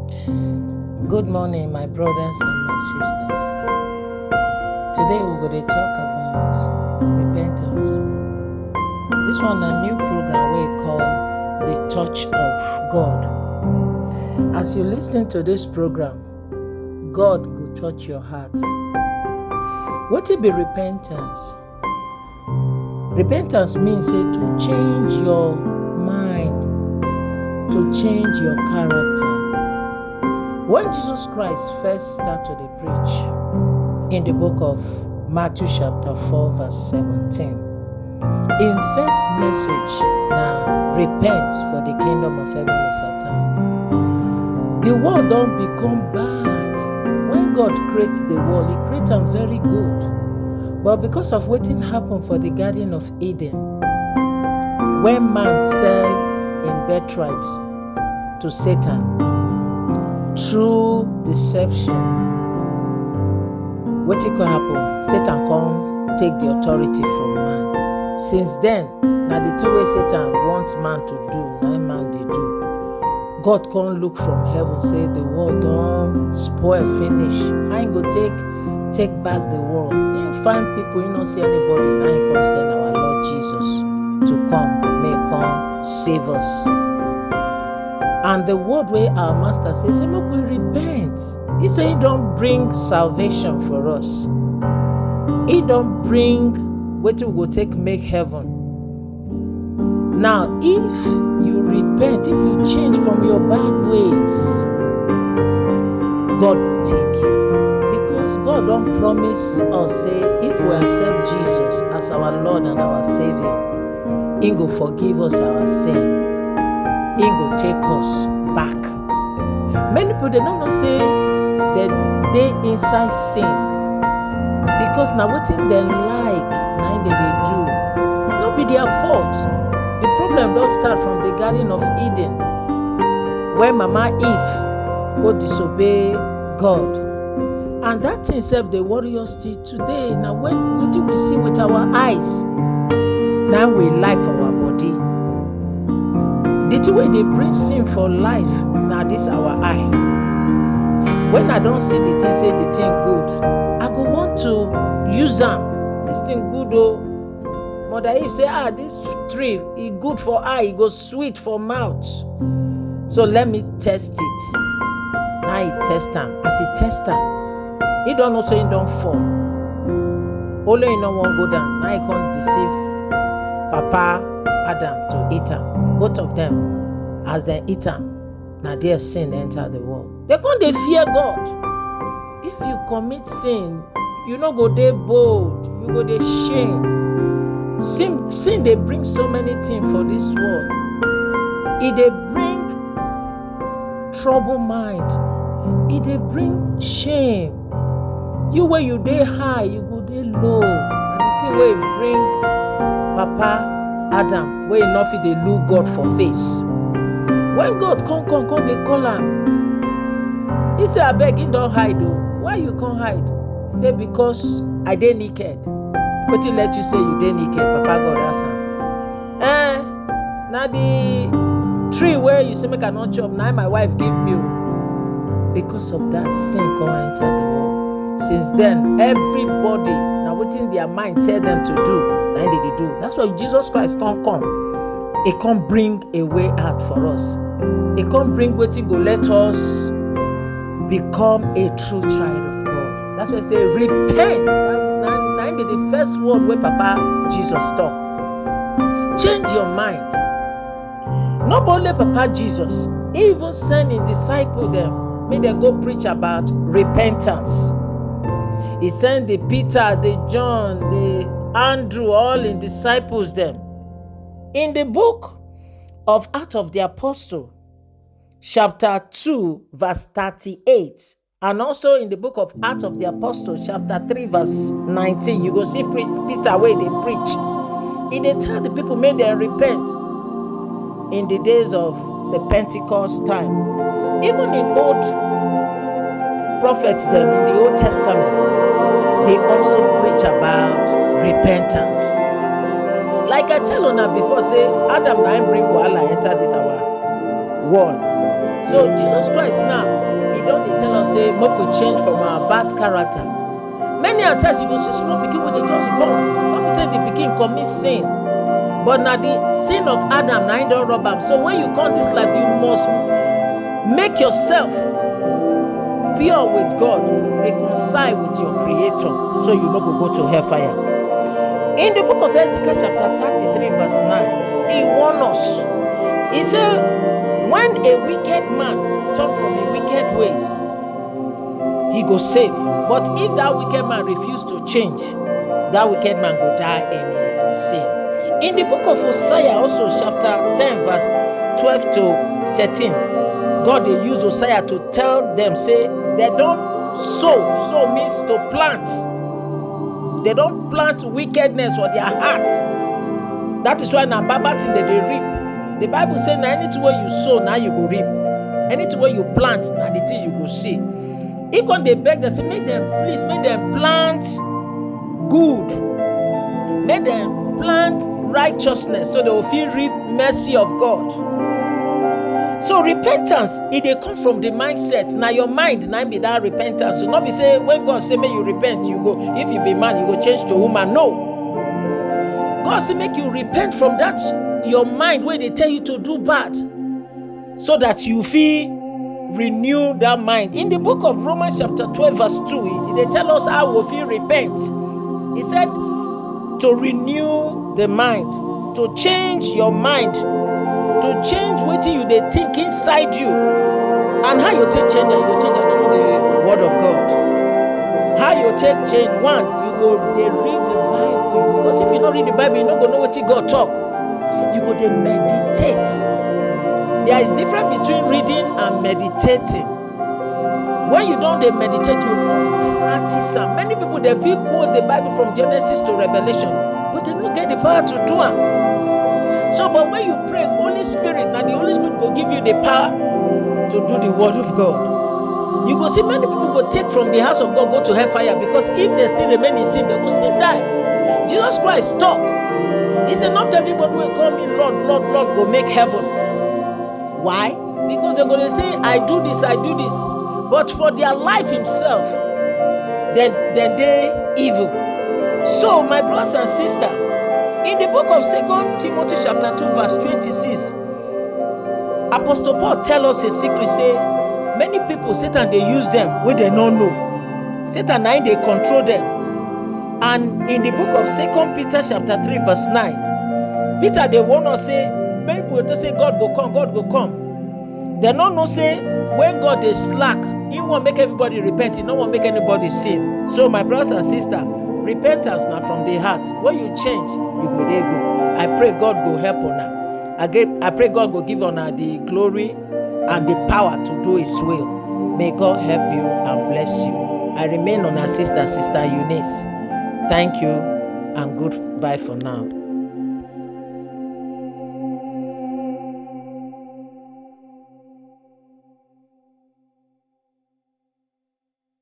Good morning, my brothers and my sisters. Today we're going to talk about repentance. This one a new program we call The Touch of God. As you listen to this program, God will touch your heart. What it be repentance? Repentance means to change your mind, to change your character. When Jesus Christ first started to preach in the book of Matthew chapter 4 verse 17, in first message, now repent for the kingdom of heaven is at hand. The world don't become bad. When God creates the world, He creates them very good. But because of what happened for the Garden of Eden, when man sell in birthright to Satan, through deception, what it can happen? Satan can take the authority from man. Since then, now the two ways Satan wants man to do, now man they do. God can't look from heaven, say the world don't spoil, finish. I ain't go take back the world. You find people, you don't see anybody, now you can send our Lord Jesus to come, may come save us. And the word where our master says, look, we repent. He said he don't bring salvation for us. He don't bring what we will take make heaven. Now, if you repent, if you change from your bad ways, God will take you. Because God don't promise us, say, if we accept Jesus as our Lord and our Savior, He will forgive us our sin. He will take us back. Many people, they don't know say that they inside sin. Because now what thing they like, now they do. Not be their fault. The problem don't start from the Garden of Eden, where Mama Eve go disobey God. And that thing self they worry us till today. Now when we see with our eyes, now we like for our body. The two way they bring sin for life, now this our eye. When I don't see the thing, say the thing good, I go want to use them. This thing good oh. Mother Eve say, this tree is good for eye, it goes sweet for mouth. So let me test it. Now he test them. As he test them, he don't know so he don't fall. Only he no one go down. Now he can't deceive Papa Adam to eat them. Both of them, as they eat them, now their sin enter the world. They can't fear God. If you commit sin, you no go dey bold, you go dey shame. Sin they bring so many things for this world. It they bring trouble mind. It they bring shame. You where you dey high, you go dey low. And the thing where bring Papa Adam, where enough they look God for face. When God come, they call him. He say, I beg you don't hide though. Why you can't hide? Say, because I dey naked. But he let you say you dey naked, Papa God ask him. Now the tree where you say make I not chop, now my wife give me. Because of that, sin come enter the world. Since then, everybody, now what's in their mind tell them to do, now they do. That's why Jesus Christ can't come. He can't bring a way out for us. He can't bring what go let us become a true child of God. That's why I say repent. Now be the first word where Papa Jesus talk. Change your mind. Not only Papa Jesus, even sending disciples them, may they go preach about repentance. He sent the Peter, the John, the Andrew, all in disciples them. In the book of Acts of the Apostle, chapter 2, verse 38, and also in the book of Acts of the Apostle, chapter 3, verse 19, you go see Peter where they preach. He they tell the people, may they repent in the days of the Pentecost time. Even in old prophets them in the Old Testament, they also preach about repentance. Like I tell Una before, say Adam na him bring wahala enter this our world. So Jesus Christ now, he don't dey tell us say make we change from our bad character. Many a times you go see small pikin wey dey just born, no be say the pikin commit sin, but na the sin of Adam na im don rob am. So when you come this life, you must make yourself pure with God, reconcile with your creator, so you no go to hellfire. In the book of Ezekiel chapter 33 verse 9, he warn us. He said, when a wicked man turn from his wicked ways, he go save. But if that wicked man refuse to change, that wicked man go die in his sin. In the book of Hosea also chapter 10 verse 12 to 13, God dey use Hosea to tell them, say, they don't sow. Sow means to plant. They don't plant wickedness for their hearts. That is why na baba thing they reap. The Bible say na anything where you sow, now you go reap. Anything where you plant, now the thing you go see. He can they beg them, say, make them plant good. Make them plant righteousness, so they will feel reap mercy of God. So repentance, it dey come from the mindset. Now your mind now be that repentance. So not be say when God say make you repent, you go, if you be man, you go change to woman. No. God say make you repent from that your mind where they tell you to do bad, so that you feel renew that mind. In the book of Romans chapter 12 verse 2, they tell us how we feel repent. He said to renew the mind, to change your mind, to change what you they think inside you. And how you take change it? You change it through the word of God. How you take change? One, you go they read the Bible, because if you don't read the Bible, you not gonna know what God talk. You go they meditate. There is difference between reading and meditating. When you don't they meditate, you don't practice. Many people they feel quote the Bible from Genesis to Revelation, but they don't get the power to do it. So, but when you pray, Holy Spirit, now the Holy Spirit will give you the power to do the word of God. You go see many people go take from the house of God, go to hellfire, because if they still remain in sin, they will still die. Jesus Christ stop. He said, not everybody will call me Lord, Lord, Lord, go make heaven. Why? Because they're going to say, I do this, I do this. But for their life himself, then they evil. So, my brothers and sisters, in the book of 2 Timothy chapter 2 verse 26, Apostle Paul tell us a secret, say, many people, Satan, they use them where they don't know. Satan, they control them. And in the book of 2 Peter chapter 3 verse 9, Peter, they want to say, many people to say, God go come, God go come. They don't know, say, when God is slack, he won't make everybody repent, he don't want to make anybody sin. So, my brothers and sisters, repentance now from the heart. When you change, you go there go. I pray God go help on her. I pray God go give on her the glory and the power to do his will. May God help you and bless you. I remain on her sister Eunice. Thank you and goodbye for now.